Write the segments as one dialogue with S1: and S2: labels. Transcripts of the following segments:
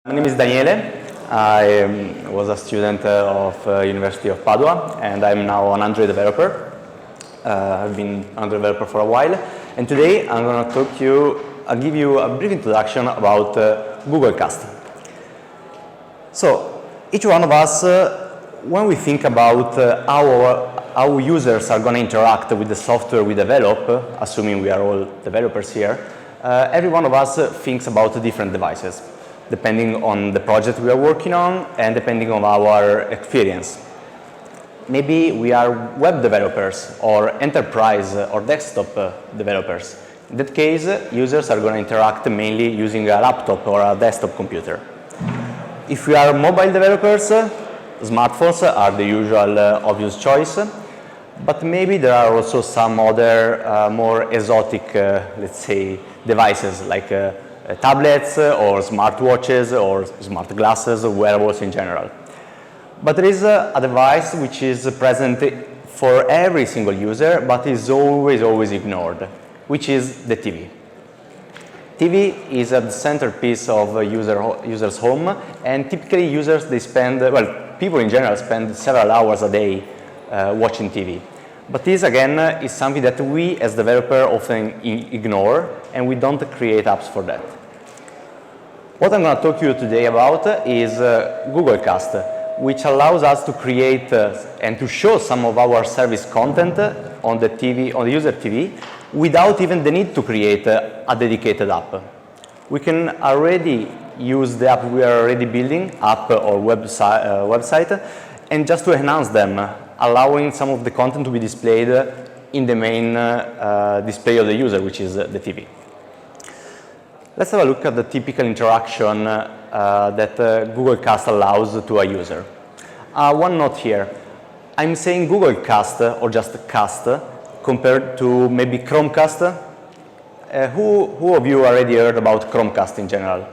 S1: My name is Daniele. I was a student of University of Padua, and I'm now an Android developer. I've been an Android developer for a while, and today I'm going to I'll give you a brief introduction about Google Cast. So, each one of us, when we think about how users are going to interact with the software we develop, assuming we are all developers here, every one of us thinks about different devices, depending on the project we are working on and depending on our experience. Maybe we are web developers or enterprise or desktop developers. In that case, users are going to interact mainly using a laptop or a desktop computer. If we are mobile developers, smartphones are the usual obvious choice, but maybe there are also some other more exotic, let's say, devices like tablets or smartwatches or smart glasses or wearables in general. But there is a device which is present for every single user but is always ignored, which is the TV. TV is at the centerpiece of a user's home, and typically users, people in general spend several hours a day watching TV. But this, again, is something that we as developers often ignore, and we don't create apps for that. What I'm going to talk to you today about is Google Cast, which allows us to create and to show some of our service content on the TV, on the user TV, without even the need to create a dedicated app. We can already use the app we are already building, app or website, and just to enhance them, allowing some of the content to be displayed in the main display of the user, which is the TV. Let's have a look at the typical interaction that Google Cast allows to a user. One note here. I'm saying Google Cast or just Cast compared to maybe Chromecast. Who of you already heard about Chromecast in general?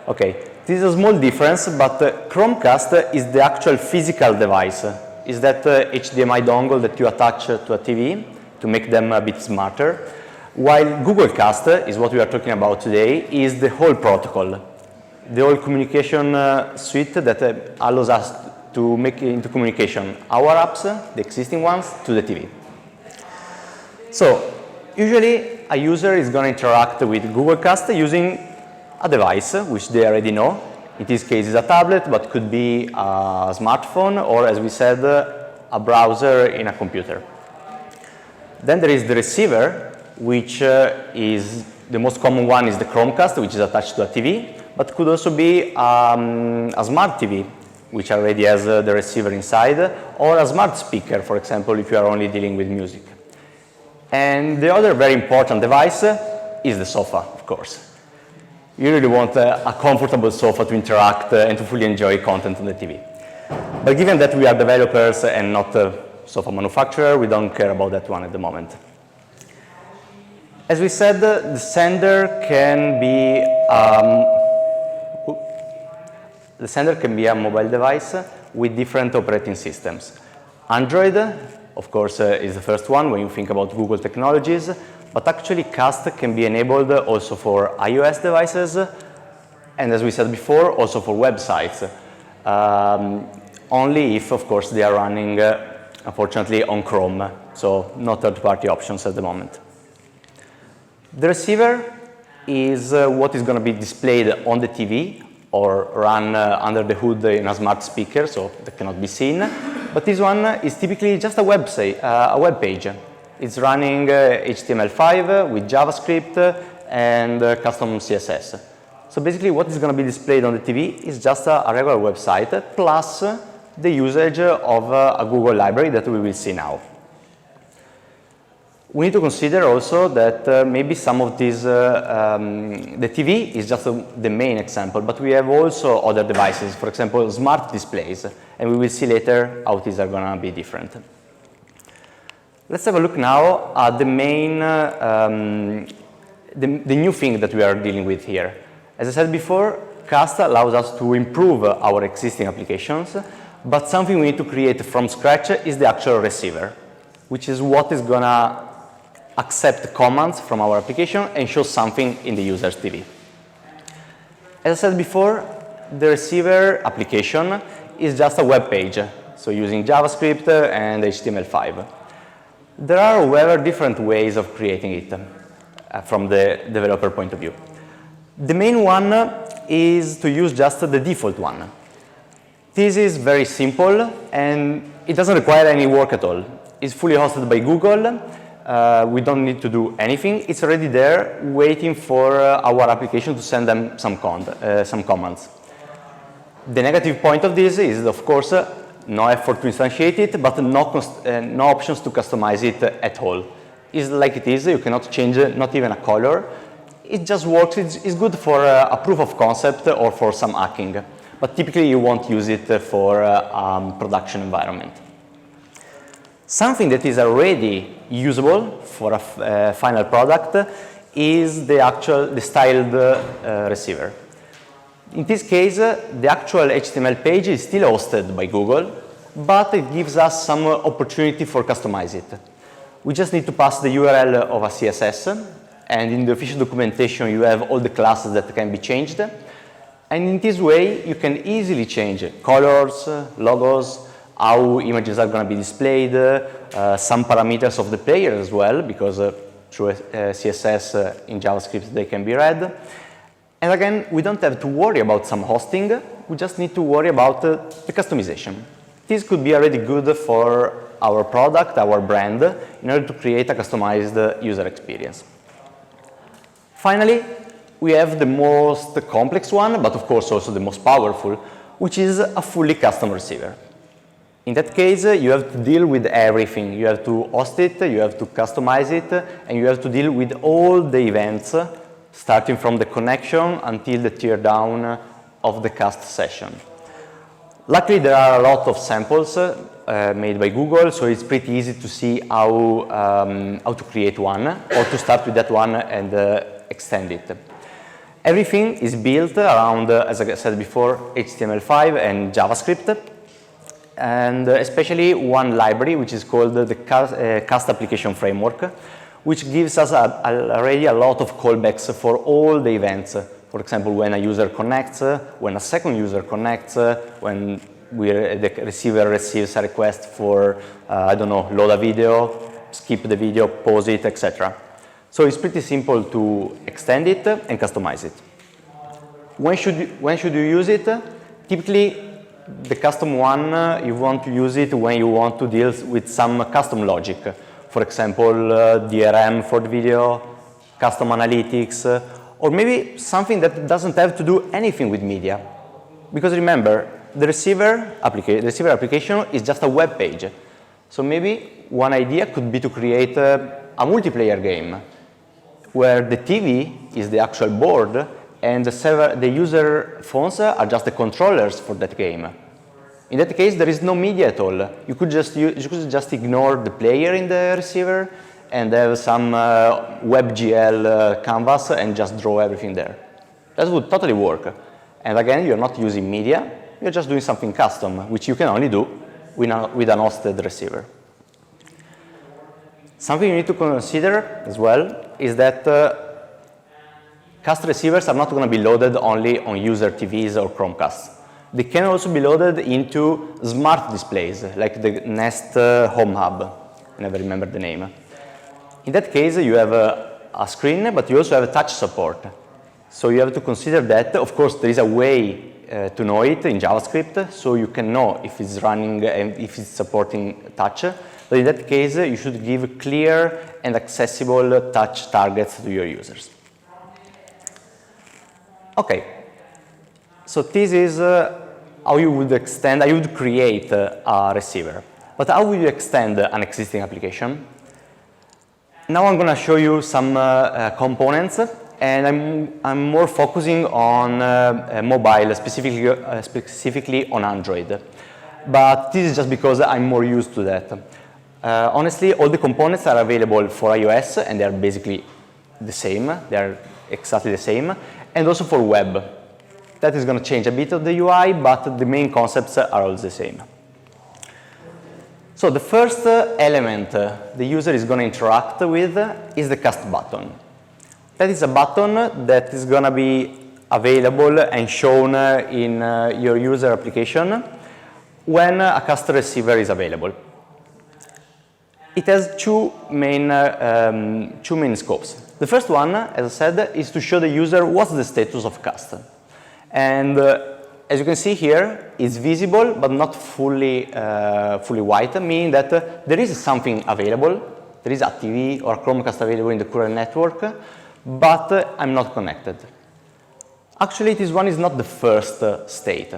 S1: Okay, this is a small difference, but Chromecast is the actual physical device. Is that HDMI dongle that you attach to a TV to make them a bit smarter. While Google Cast is what we are talking about today, is the whole protocol, the whole communication suite that allows us to make into communication our apps, the existing ones, to the TV. So, usually a user is going to interact with Google Cast using a device, which they already know. In this case, it's a tablet, but could be a smartphone, or as we said, a browser in a computer. Then there is the receiver, which is the most common one is the Chromecast, which is attached to a TV, but could also be a smart TV, which already has the receiver inside, or a smart speaker, for example, if you are only dealing with music. And the other very important device is the sofa, of course. You really want a comfortable sofa to interact and to fully enjoy content on the TV. But given that we are developers and not a sofa manufacturer, we don't care about that one at the moment. As we said, the sender can be a mobile device with different operating systems. Android, of course, is the first one when you think about Google technologies, but actually Cast can be enabled also for iOS devices, and as we said before, also for websites. Only if, of course, they are running, unfortunately, on Chrome, so no third-party options at the moment. The receiver is what is going to be displayed on the TV or run under the hood in a smart speaker, so that cannot be seen. But this one is typically just a web page. It's running HTML5 with JavaScript and custom CSS. So basically what is going to be displayed on the TV is just a regular website plus the usage of a Google library that we will see now. We need to consider also that maybe some of these, the TV is just the main example, but we have also other devices, for example, smart displays, and we will see later how these are going to be different. Let's have a look now at the main, the new thing that we are dealing with here. As I said before, Cast allows us to improve our existing applications, but something we need to create from scratch is the actual receiver, which is what is going to accept commands from our application and show something in the user's TV. As I said before, the receiver application is just a web page, so using JavaScript and HTML5. There are, however, different ways of creating it from the developer point of view. The main one is to use just the default one. This is very simple, and it doesn't require any work at all. It's fully hosted by Google. We don't need to do anything. It's already there, waiting for our application to send them some commands. The negative point of this is, of course, no effort to instantiate it, but no options to customize it at all. It's like it is. You cannot change not even a color. It just works. It's good for a proof of concept or for some hacking. But typically, you won't use it for production environment. Something that is already usable for a final product is the styled receiver. In this case, the actual HTML page is still hosted by Google, but it gives us some opportunity for customize it. We just need to pass the URL of a CSS, and in the official documentation, you have all the classes that can be changed. And in this way, you can easily change colors, logos, how images are going to be displayed, some parameters of the player as well, because through CSS in JavaScript they can be read. And again, we don't have to worry about some hosting, we just need to worry about the customization. This could be already good for our product, our brand, in order to create a customized user experience. Finally, we have the most complex one, but of course also the most powerful, which is a fully custom receiver. In that case, you have to deal with everything. You have to host it, you have to customize it, and you have to deal with all the events, starting from the connection until the teardown of the cast session. Luckily, there are a lot of samples made by Google, so it's pretty easy to see how to create one, or to start with that one and extend it. Everything is built around, as I said before, HTML5 and JavaScript, and especially one library, which is called the Cast Application Framework, which gives us already a lot of callbacks for all the events. For example, when a user connects, when a second user connects, when the receiver receives a request for, I don't know, load a video, skip the video, pause it, etc. So it's pretty simple to extend it and customize it. When should you use it? Typically, the custom one, you want to use it when you want to deal with some custom logic. For example, DRM for the video, custom analytics, or maybe something that doesn't have to do anything with media. Because remember, the receiver application is just a web page. So maybe one idea could be to create a multiplayer game where the TV is the actual board and the user phones are just the controllers for that game. In that case, there is no media at all. You could just ignore the player in the receiver and have some WebGL canvas and just draw everything there. That would totally work. And again, you're not using media, you're just doing something custom, which you can only do with an hosted receiver. Something you need to consider as well is that cast receivers are not going to be loaded only on user TVs or Chromecasts. They can also be loaded into smart displays, like the Nest Home Hub. I never remember the name. In that case, you have a screen, but you also have a touch support. So you have to consider that. Of course, there is a way to know it in JavaScript, so you can know if it's running and if it's supporting touch. But in that case, you should give clear and accessible touch targets to your users. Okay, so this is how you would create a receiver. But how would you extend an existing application? Now I'm going to show you some components, and I'm more focusing on mobile, specifically on Android. But this is just because I'm more used to that. Honestly, all the components are available for iOS, and they're basically the same. They're exactly the same. And also for web. That is going to change a bit of the UI, but the main concepts are all the same. So the first element the user is going to interact with is the cast button. That is a button that is going to be available and shown in your user application when a cast receiver is available. It has two main scopes. The first one, as I said, is to show the user what's the status of cast. And as you can see here, it's visible but not fully white, meaning that there is something available. There is a TV or a Chromecast available in the current network, but I'm not connected. Actually, this one is not the first state,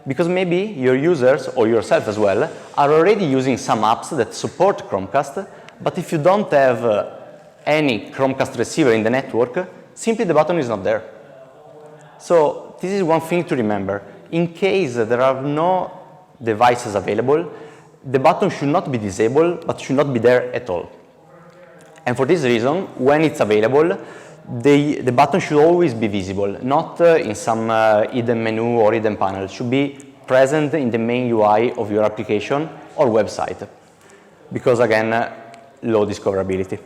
S1: because maybe your users, or yourself as well, are already using some apps that support Chromecast, but if you don't have any Chromecast receiver in the network, simply the button is not there. So this is one thing to remember. In case there are no devices available, the button should not be disabled, but should not be there at all. And for this reason, when it's available, the button should always be visible, not in some hidden menu or hidden panel. It should be present in the main UI of your application or website, because again, low discoverability.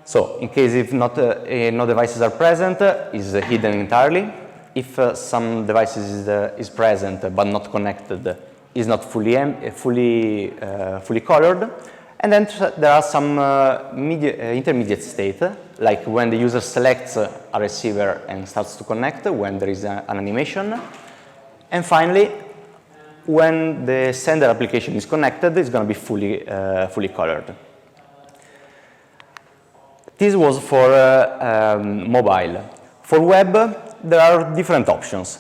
S1: So in case if not, no devices are present, is hidden entirely. If some devices is present but not connected, is not fully colored. And then there are some intermediate state, like when the user selects a receiver and starts to connect, when there is an animation. And finally, when the sender application is connected, it's going to be fully colored. This was for mobile. For web, there are different options.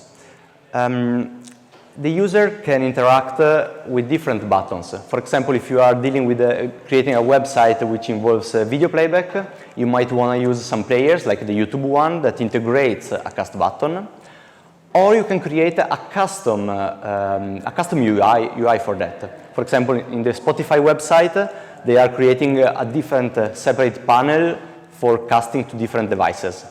S1: The user can interact with different buttons. For example, if you are dealing with creating a website which involves video playback, you might want to use some players like the YouTube one that integrates a cast button. Or you can create a custom UI for that. For example, in the Spotify website, they are creating a different separate panel for casting to different devices.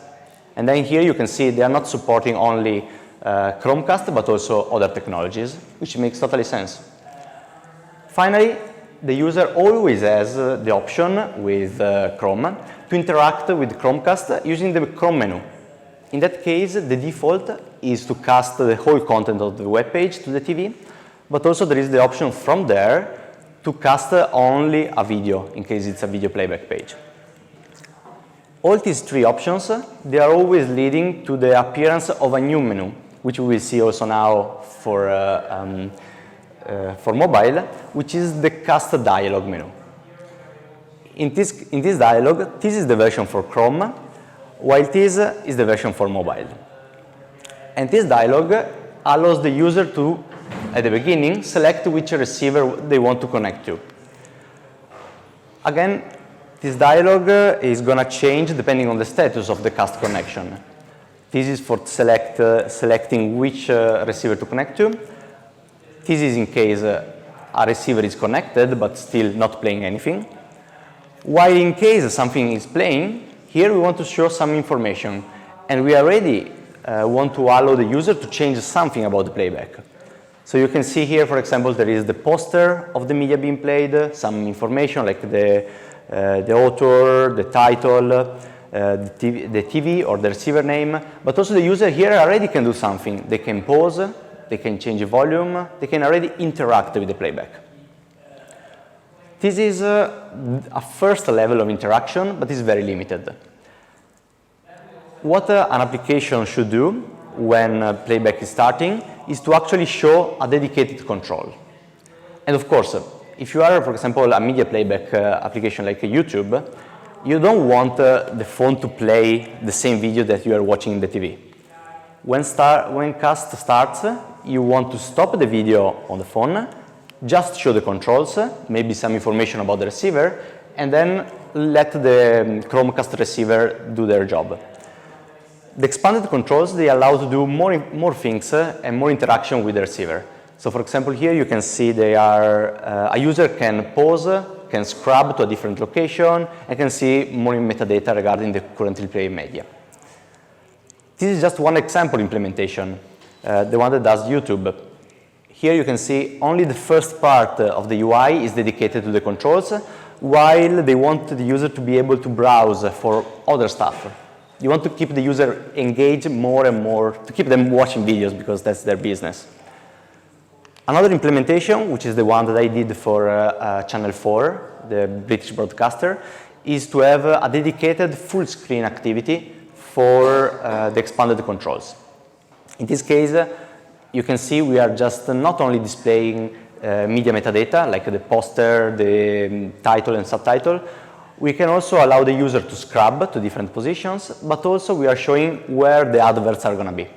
S1: And then here you can see they are not supporting only Chromecast, but also other technologies, which makes totally sense. Finally, the user always has the option with Chrome to interact with Chromecast using the Chrome menu. In that case, the default is to cast the whole content of the web page to the TV, but also there is the option from there to cast only a video, in case it's a video playback page. All these three options, they are always leading to the appearance of a new menu, which we will see also now for mobile, which is the cast dialog menu. In this dialog, this is the version for Chrome, while this is the version for mobile. And this dialog allows the user to, at the beginning, select which receiver they want to connect to. Again, this dialog is going to change depending on the status of the cast connection. This is for selecting which receiver to connect to. This is in case a receiver is connected but still not playing anything. While in case something is playing, here we want to show some information, and we already want to allow the user to change something about the playback. So you can see here, for example, there is the poster of the media being played, some information like the author, the title, the TV or the receiver name, but also the user here already can do something. They can pause, they can change the volume, they can already interact with the playback. This is a first level of interaction, but it's very limited. What an application should do when playback is starting is to actually show a dedicated control. And of course, if you are, for example, a media playback application like YouTube, you don't want the phone to play the same video that you are watching in the TV. When cast starts, you want to stop the video on the phone, just show the controls, maybe some information about the receiver, and then let the Chromecast receiver do their job. The expanded controls, they allow to do more things and more interaction with the receiver. So for example, here you can see they are, a user can pause, can scrub to a different location, and can see more metadata regarding the currently playing media. This is just one example implementation, the one that does YouTube. Here you can see only the first part of the UI is dedicated to the controls, while they want the user to be able to browse for other stuff. You want to keep the user engaged more and more, to keep them watching videos because that's their business. Another implementation, which is the one that I did for Channel 4, the British broadcaster, is to have a dedicated full screen activity for the expanded controls. In this case, you can see we are just not only displaying media metadata, like the poster, the title and subtitle. We can also allow the user to scrub to different positions, but also we are showing where the adverts are going to be.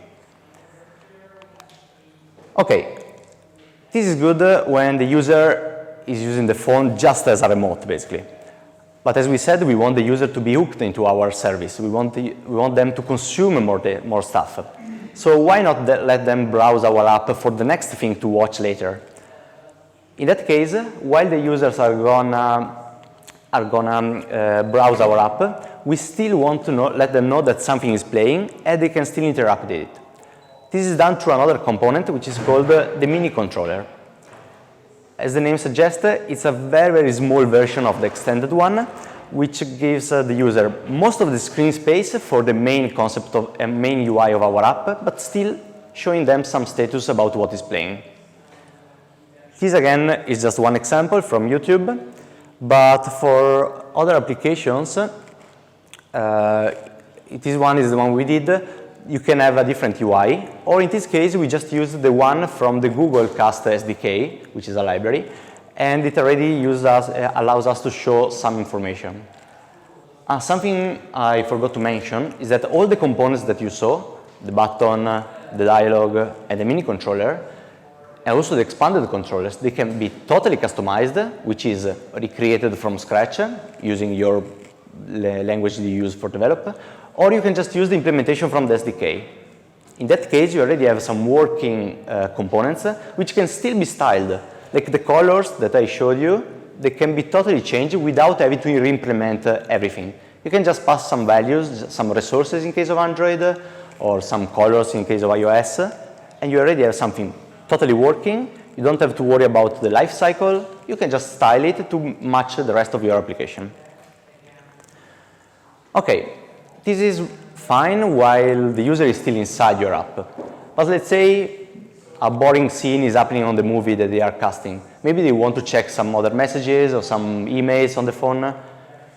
S1: Okay, this is good when the user is using the phone just as a remote, basically. But as we said, we want the user to be hooked into our service. We want them to consume more stuff. So why not let them browse our app for the next thing to watch later? In that case, while the users are gonna browse our app, we still want to let them know that something is playing and they can still interact with it. This is done through another component which is called the mini controller. As the name suggests, it's a very, very small version of the extended one, which gives the user most of the screen space for the main concept of a main UI of our app, but still showing them some status about what is playing. This again is just one example from YouTube, but for other applications, this one is the one we did. You can have a different UI, or in this case, we just used the one from the Google Cast SDK, which is a library, and it already allows us to show some information. Something I forgot to mention is that all the components that you saw, the button, the dialogue, and the mini controller, and also the expanded controllers, they can be totally customized, which is recreated from scratch using your language you use for develop, or you can just use the implementation from the SDK. In that case, you already have some working components which can still be styled. Like the colors that I showed you, they can be totally changed without having to re-implement everything. You can just pass some values, some resources in case of Android, or some colors in case of iOS, and you already have something totally working. You don't have to worry about the life cycle. You can just style it to match the rest of your application. Okay, this is fine while the user is still inside your app. But let's say a boring scene is happening on the movie that they are casting. Maybe they want to check some other messages or some emails on the phone.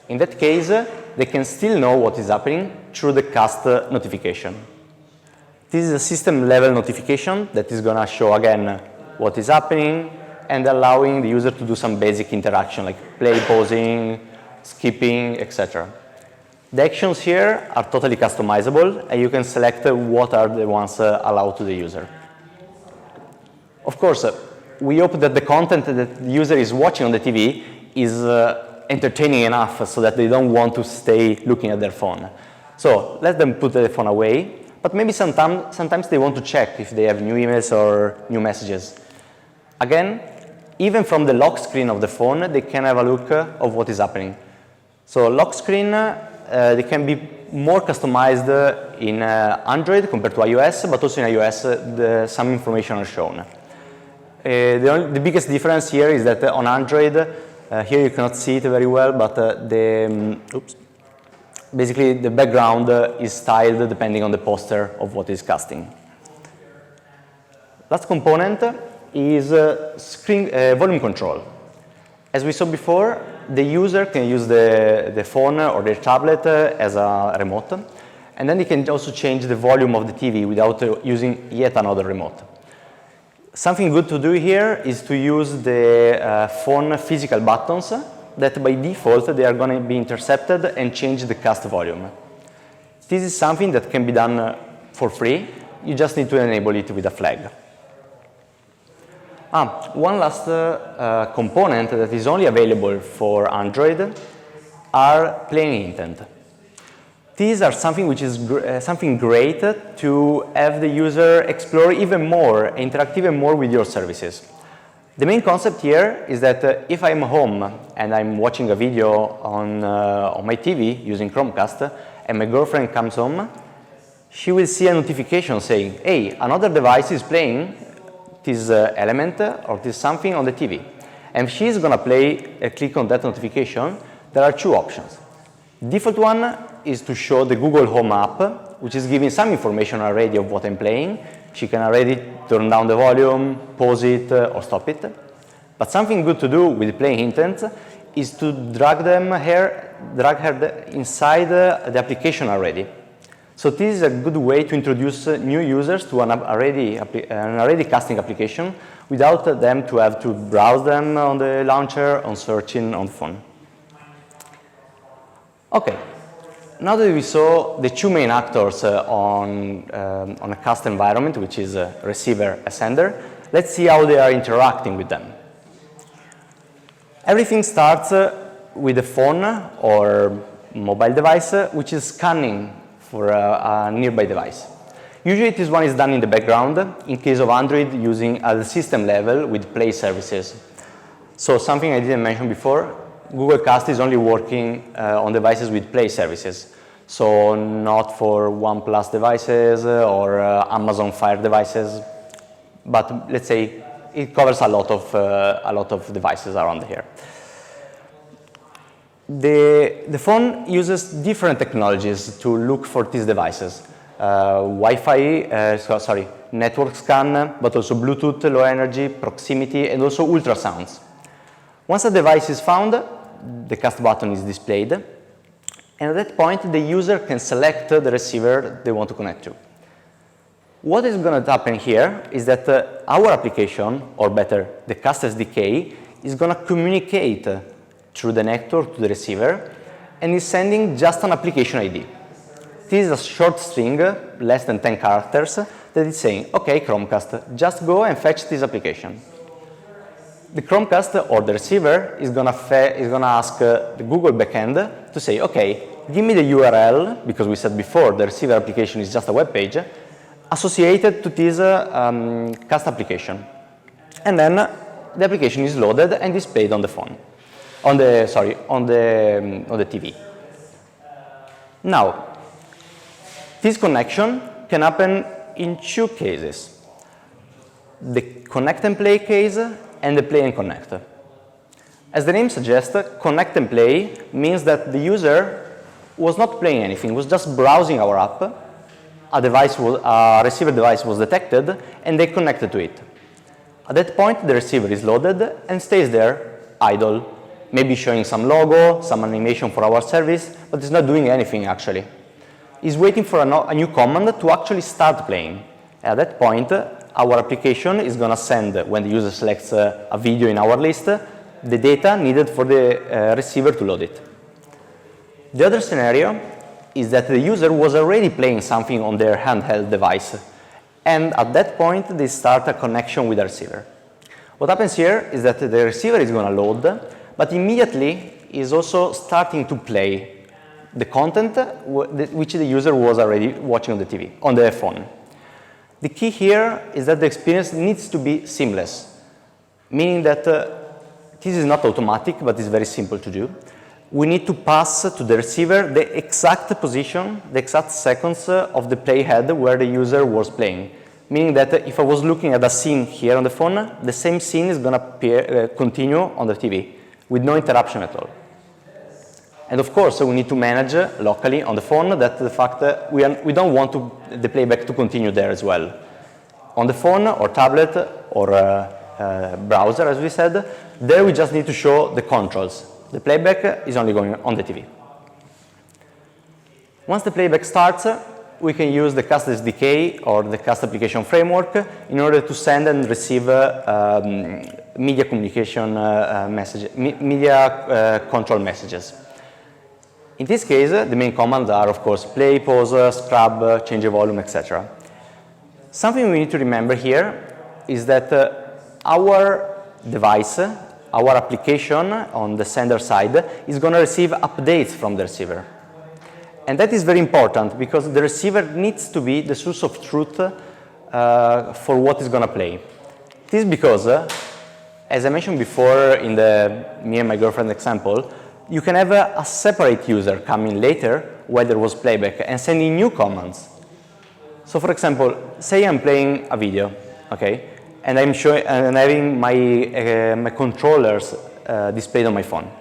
S1: In that case, they can still know what is happening through the cast notification. This is a system level notification that is going to show again what is happening and allowing the user to do some basic interaction like play, pausing, skipping, etc. The actions here are totally customizable and you can select what are the ones allowed to the user. Of course, we hope that the content that the user is watching on the TV is entertaining enough so that they don't want to stay looking at their phone. So let them put the phone away. But maybe sometimes they want to check if they have new emails or new messages. Again, even from the lock screen of the phone, they can have a look of what is happening. So lock screen, they can be more customized in Android compared to iOS, but also in iOS, some information are shown. The biggest difference here is that on Android, here you cannot see it very well, but basically, the background is styled depending on the poster of what is casting. Last component is volume control. As we saw before, the user can use the phone or their tablet as a remote, and then they can also change the volume of the TV without using yet another remote. Something good to do here is to use the phone physical buttons that by default they are going to be intercepted and change the cast volume. This is something that can be done for free. You just need to enable it with a flag. One last component that is only available for Android are playing intent. These are something which is something great to have the user explore even more, interact even more with your services. The main concept here is that if I'm home and I'm watching a video on my TV using Chromecast and my girlfriend comes home, she will see a notification saying, hey, another device is playing this element or this something on the TV. And she's going to click on that notification. There are two options. Default one is to show the Google Home app, which is giving some information already of what I'm playing. She can already turn down the volume, pause it, or stop it. But something good to do with playing intent is to drag her inside the application already. So this is a good way to introduce new users to an already casting application without them to have to browse them on the launcher, on searching on the phone. Okay, now that we saw the two main actors on a cast environment, which is a receiver and sender, let's see how they are interacting with them. Everything starts with a phone or mobile device which is scanning for a nearby device. Usually this one is done in the background, in case of Android using at the system level with Play services. So something I didn't mention before, Google Cast is only working on devices with Play services. So not for OnePlus devices or Amazon Fire devices, but let's say it covers a lot of devices around here. The phone uses different technologies to look for these devices. Network scan, but also Bluetooth, low energy, proximity, and also ultrasounds. Once a device is found, the cast button is displayed, and at that point, the user can select the receiver they want to connect to. What is going to happen here is that our application, or better, the Cast SDK, is going to communicate through the network to the receiver and is sending just an application ID. This is a short string, less than 10 characters, that is saying, okay, Chromecast, just go and fetch this application. The Chromecast or the receiver is going to ask the Google backend to say, okay, give me the URL, because we said before the receiver application is just a web page, associated to this cast application. And then the application is loaded and displayed on the phone, on the TV. Now, this connection can happen in two cases. The connect and play case and the play and connect. As the name suggests, connect and play means that the user was not playing anything, was just browsing our app. A receiver device was detected, and they connected to it. At that point, the receiver is loaded and stays there, idle, maybe showing some logo, some animation for our service, but it's not doing anything, actually. It's waiting for a new command to actually start playing. At that point, our application is going to send, when the user selects a video in our list, the data needed for the receiver to load it. The other scenario is that the user was already playing something on their handheld device, and at that point they start a connection with the receiver. What happens here is that the receiver is going to load, but immediately is also starting to play the content which the user was already watching on the TV, on the phone. The key here is that the experience needs to be seamless, meaning that this is not automatic, but it's very simple to do. We need to pass to the receiver the exact position, the exact seconds of the playhead where the user was playing. Meaning that if I was looking at a scene here on the phone, the same scene is going to continue on the TV with no interruption at all. And of course, we need to manage locally on the phone that the fact that we don't want the playback to continue there as well. On the phone or tablet or browser, as we said, there we just need to show the controls. The playback is only going on the TV. Once the playback starts, we can use the Cast SDK or the Cast application framework in order to send and receive media communication media control messages. In this case, the main commands are, of course, play, pause, scrub, change the volume, etc. Something we need to remember here is that our device, our application on the sender side is going to receive updates from the receiver. And that is very important because the receiver needs to be the source of truth for what is going to play. This is because, as I mentioned before in the me and my girlfriend example, you can have a separate user coming later while there was playback and sending new commands. So for example, say I'm playing a video, okay? And I'm having my controllers displayed on my phone.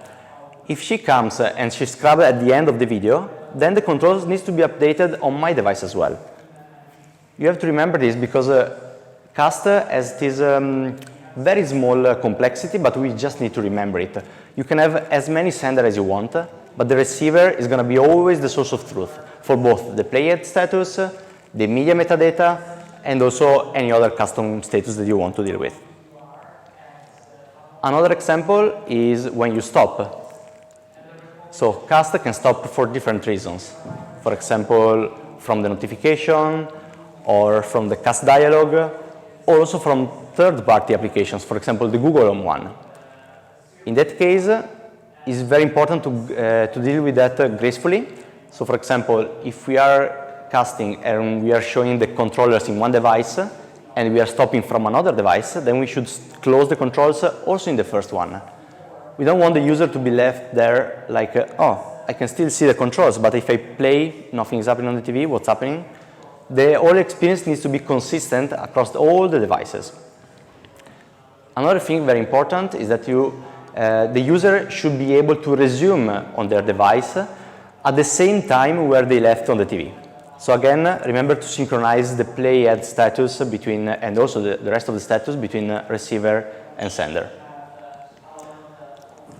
S1: If she comes and she scrubs at the end of the video, then the controls needs to be updated on my device as well. You have to remember this because cast has this very small complexity, but we just need to remember it. You can have as many sender as you want, but the receiver is going to be always the source of truth for both the playhead status, the media metadata, and also any other custom status that you want to deal with. Another example is when you stop. So cast can stop for different reasons. For example, from the notification, or from the cast dialog, or also from third-party applications, for example, the Google Home one. In that case, it's very important to deal with that gracefully. So for example, if we are casting and we are showing the controllers in one device, and we are stopping from another device, then we should close the controls also in the first one. We don't want the user to be left there like, oh, I can still see the controls, but if I play, nothing is happening on the TV, what's happening? The whole experience needs to be consistent across all the devices. Another thing very important is that the user should be able to resume on their device at the same time where they left on the TV. So again, remember to synchronize the playhead status between, and also the rest of the status between receiver and sender.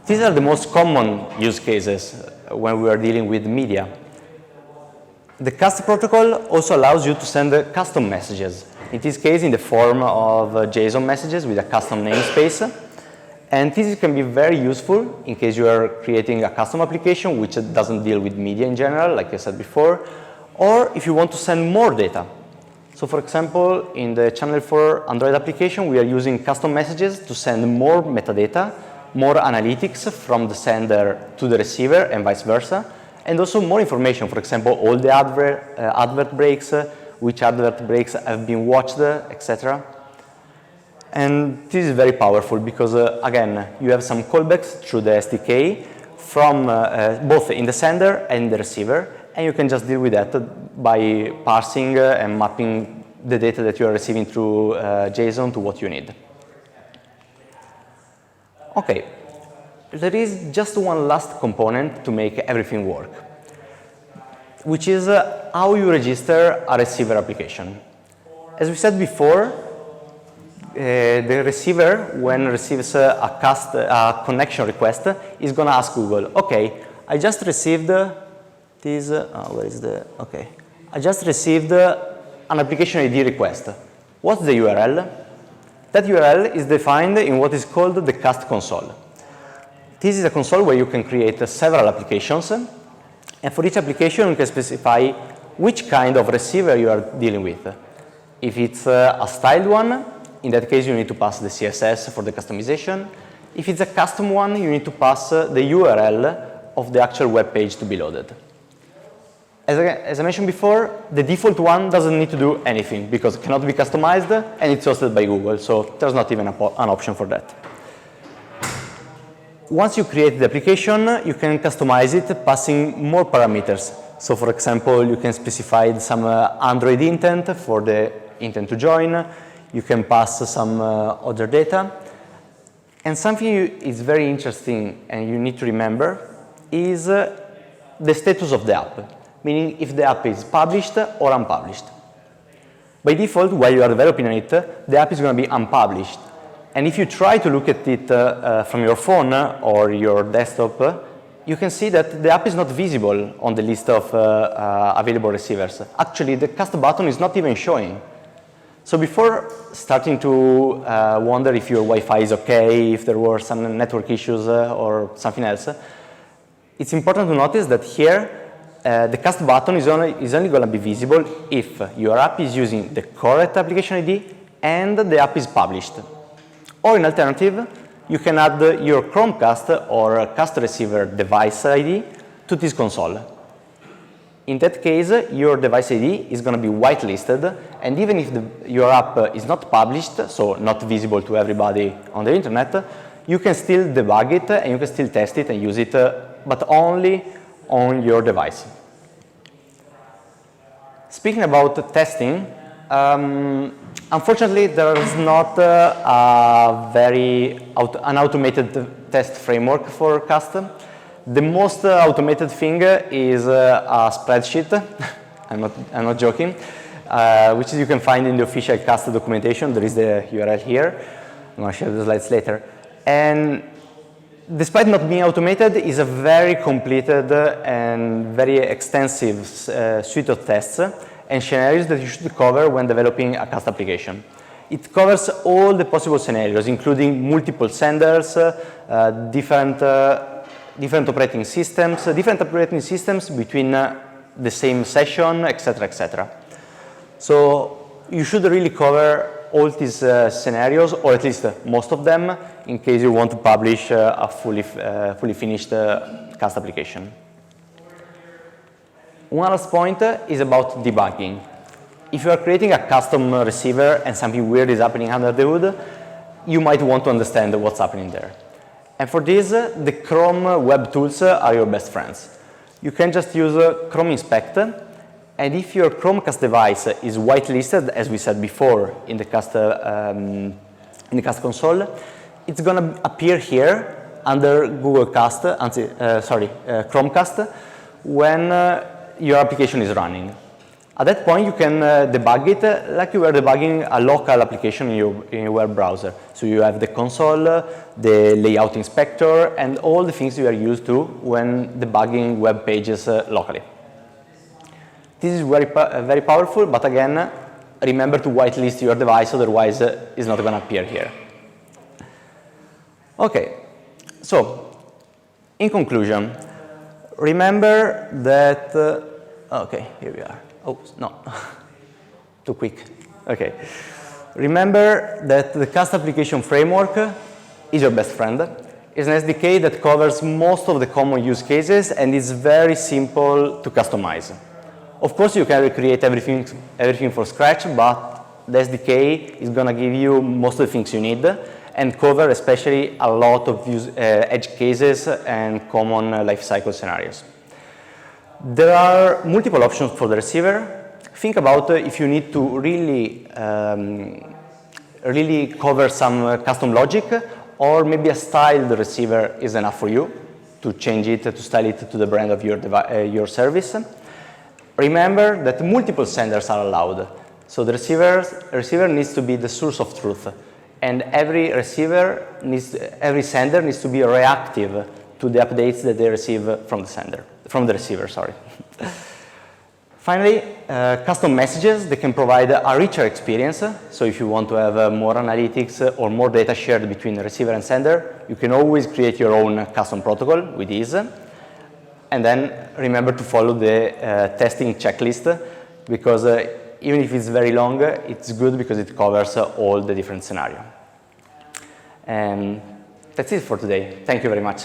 S1: These are the most common use cases when we are dealing with media. The cast protocol also allows you to send custom messages, in this case in the form of JSON messages with a custom namespace. And this can be very useful in case you are creating a custom application which doesn't deal with media in general, like I said before, or if you want to send more data. So for example, in the Channel 4 Android application, we are using custom messages to send more metadata, more analytics from the sender to the receiver and vice versa, and also more information, for example, all the advert breaks, which advert breaks have been watched, etc. And this is very powerful because, again, you have some callbacks through the SDK from both in the sender and the receiver, and you can just deal with that by parsing and mapping the data that you are receiving through JSON to what you need. Okay, there is just one last component to make everything work, which is how you register a receiver application. As we said before, the receiver, when receives a connection request, is going to ask Google, okay, I just received this, where is the, okay. I just received an application ID request. What's the URL? That URL is defined in what is called the cast console. This is a console where you can create several applications, and for each application you can specify which kind of receiver you are dealing with. If it's a styled one, in that case you need to pass the CSS for the customization. If it's a custom one, you need to pass the URL of the actual web page to be loaded. As I mentioned before, the default one doesn't need to do anything because it cannot be customized and it's hosted by Google, so there's not even an option for that. Once you create the application, you can customize it passing more parameters. So for example, you can specify some Android intent for the intent to join. You can pass some other data. And something is very interesting and you need to remember is the status of the app, meaning if the app is published or unpublished. By default, while you are developing it, the app is going to be unpublished. And if you try to look at it from your phone or your desktop, you can see that the app is not visible on the list of available receivers. Actually, the cast button is not even showing. So before starting to wonder if your Wi-Fi is okay, if there were some network issues or something else, it's important to notice that here the cast button is only going to be visible if your app is using the correct application ID and the app is published. Or in alternative, you can add your Chromecast or cast receiver device ID to this console. In that case, your device ID is going to be whitelisted, and even if your app is not published, so not visible to everybody on the internet, you can still debug it and you can still test it and use it, but only on your device. Speaking about testing, unfortunately, there is not an automated test framework for custom, The most automated thing is a spreadsheet. I'm not joking, which you can find in the official cast documentation. There is the URL here. I'm going to share the slides later. And despite not being automated, it's a very completed and very extensive suite of tests and scenarios that you should cover when developing a cast application. It covers all the possible scenarios, including multiple senders, different operating systems between the same session, etc., etc. So you should really cover all these scenarios, or at least most of them, in case you want to publish a fully finished cast application. One last point is about debugging. If you are creating a custom receiver and something weird is happening under the hood, you might want to understand what's happening there. And for this, the Chrome web tools are your best friends. You can just use Chrome Inspect, and if your Chromecast device is whitelisted, as we said before in the cast console, it's going to appear here under Chromecast when your application is running. At that point, you can debug it like you were debugging a local application in your web browser. So you have the console, the layout inspector, and all the things you are used to when debugging web pages locally. This is very powerful, but again, remember to whitelist your device, otherwise it's not going to appear here. Okay, so in conclusion, remember that, okay, here we are. Oh, no, too quick. Okay. Remember that the cast application framework is your best friend. It's an SDK that covers most of the common use cases and is very simple to customize. Of course, you can recreate everything from scratch, but the SDK is going to give you most of the things you need and cover especially a lot of edge cases and common lifecycle scenarios. There are multiple options for the receiver. Think about if you need to really cover some custom logic, or maybe a styled receiver is enough for you to change it, to style it to the brand of your service. Remember that multiple senders are allowed. So the receiver needs to be the source of truth, and every sender needs to be reactive to the updates that they receive from the receiver, sorry. Finally, custom messages, they can provide a richer experience. So if you want to have more analytics or more data shared between the receiver and sender, you can always create your own custom protocol with ease. And then remember to follow the testing checklist, because even if it's very long, it's good because it covers all the different scenarios. And that's it for today. Thank you very much.